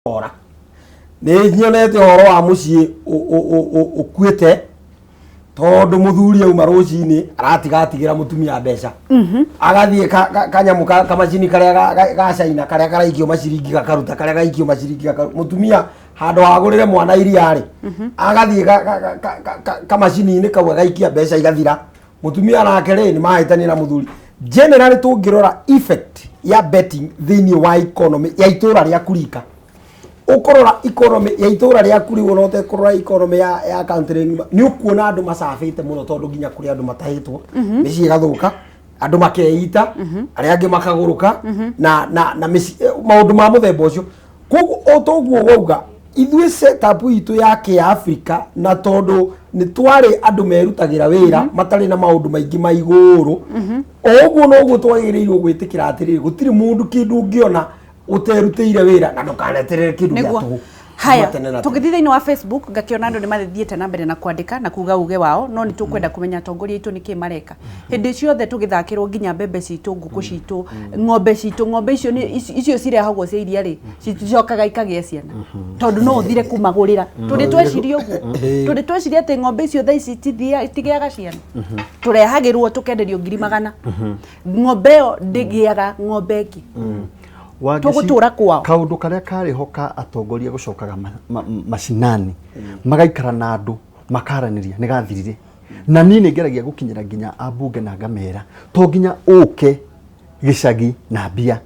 ora nĩ nyonete horo wa muciĩ ũkuĩte tondu muthuri auma rũcinĩ aratigatigĩra mutumia mbeca agathiĩ kanyamu kamacini karĩa gacaina karĩa karaikio maciringi gakaruta karĩa gaikio maciringi gakaruta mutumia handũ hagũrĩre mwana iria-rĩ agathiĩ kamacini-inĩ kau agaikia mbeca igathira mutumia nake-rĩ nĩ mahĩtania na muthuri. Generally tũngĩrora effect ya betting thĩinĩ wa economy ya itũra rĩa kurika ukorora economy ya itũra rĩa kuri wona ũtekorora economy ya country nĩ ũkuona andũ macabĩte mũno tondũ nginya kũrĩ andũ matahĩtwo mĩciĩ ĩgathũka andũ makeita arĩa angĩ makagũrũka na maũndũ ma mũthemba ũcio. Koguo toguo wauga ithuĩ setup itũ ya Kĩafrika na tondũ nĩ twarĩ andũ merutagĩra wĩra matarĩ na maũndũ maingĩ ma igũrũ ũguo noguo twagĩrĩirwo gwĩtĩkĩra atĩrĩrĩ gũtirĩ mũndũ kĩndũ ũngĩona uterutĩire wĩra na ndukaneterere kĩndũ gĩa tũhũ. Haya, tũgĩthiĩ thĩinĩ wa Facebook ngakĩona andũ nĩ mathiĩte na mbere na kwandĩka na kuga uge wao no nĩ tũkwenda kũmenya atongoria aitũ nĩkĩ mareka hĩndĩ ciothe tũgĩthakĩrwo nginya mbembe citũ ngũkũ citũ ng'ombe citũ ng'ombe icio cirehagwo cia iria-rĩ citicokaga ikagĩa ciana tondũ no ũthire kumagũrĩra tũrĩ tweciria ũguo tũrĩ tweciria atĩ ng'ombe icio thaa ici itigĩaga ciana tũrehagĩrwo tũkenderio 100,000 ng'ombe ĩyo ndĩgĩaga ng'ombe ĩngĩ tũgũtũra kwao. Kaũndũ karĩa karĩhoka atongoria gũcokaga macinani magaikara na andũ makaranĩria nĩ gathirire na niĩ nĩ ngeragia gũkinyĩra nginya ambunge na ngamera to nginya ũke gĩcagi na mbia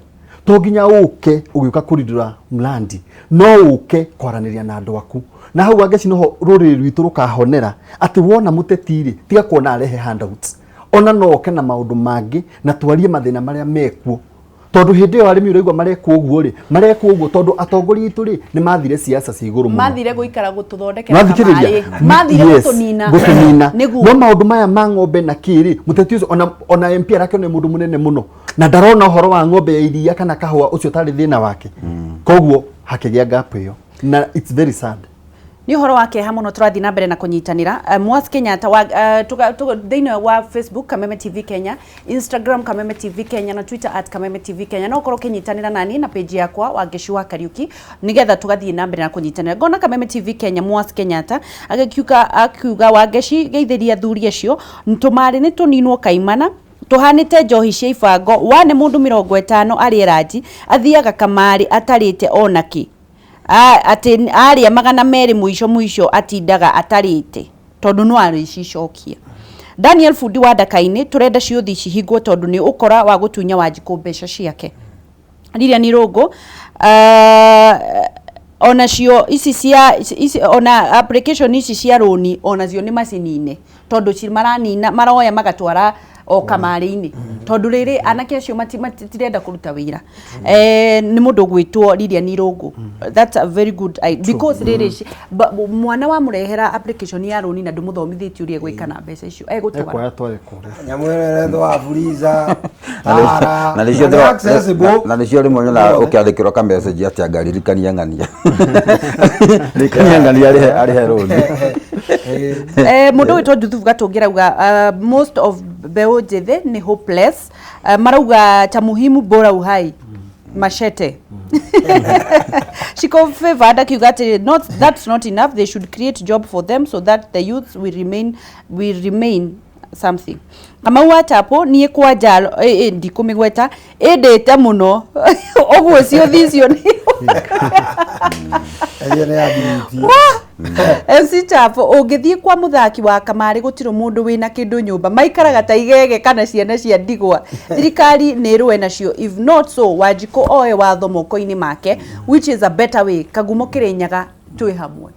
to nginya ũke ũgĩũka kũrindũra mlandi no ũke kwaranĩria na andũ aku na hau angeci noho rũrĩrĩ rwitũ rũkahonera atĩ wona mũteti-rĩ tiga kuona arehe handouts ona no oke na maũndũ mangĩ na twarie mathĩna marĩa mekuo tondu hindi yo arimi uraigwa marekwo uguo ri marekwo uguo tondu atongoria itu ri ni mathire siasa cia iguru muno mathire guikara gututhondekera kamari mathire gutunina no maundu maya ma ng'ombe na kiri muteti ucio ona MP arake ni mundu munene muno na ndarona uhoro wa ng'ombe ya iria kana kahua ucio tari thina wake koguo hakigia gap iyo na it's very sad. Ni uhoro wake hamuno turathi na mbere na kunyitanira Mwasi Kenyatta thĩinĩ wa Facebook Kameme TV Kenya, Instagram Kameme TV Kenya na Twitter @Kameme TV Kenya no ukorwo kinyitanira nani na page yakwa Wangeci wa Kariuki nigetha tugathie na mbere na kunyitanira gona Kameme TV Kenya Mwasi Kenyatta akiuga Wangeci geithĩria athuri acio ntumari ni tuninwo kaimana tuhanite njohi cia ibango wane mundu 50 ari raji athiaga kamari atarite onaki ati aria 200 mwisho atindaga atarite tondu no ari cicokia. Daniel Fudi wa Dakaini turenda ciuthi cihingwo tondu ni ukora wa gutunya Wanjiku mbeca ciake. Lilian Irogo ona cio ona application ici cia roni ona cio ni macini-ine tondu cimaranina maroya magatwara o kamari-ini tondu riri anake acio matirenda kuruta wira ni mundu gwitwo Lilian Irogo. That's a very good idea because riri mwana wa murehera application ya roni na ndumuthomithĩtie uria gwika na mbeca icio egutwara nyamwere ndo wa Fuliza na nicio rimwe na ukiathikirwo ka message ati angaririkania ng'ania rikania ari roni mundu witwo Juthubu Gatungĩrauga most of Beũ Njĩthĩ ni hopeless marauga cha muhimu bora uhai machete Shiko Favor akiuga ati that's not enough, they should create job for them so that the youth will remain something. Kama watapo nie kwa jalo ndikumigweta edete muno ogwo cio thicio ni MC Chapo ungithie kwa muthaki wa kamari gutiro mundu wina kindu nyumba maikaraga ta igege kana ciana cia ndigwa thirikari ni rwe nacio if not so Wanjiku oe watho moko-ini make which is a better way kagumo Kirinyaga twi hamwe.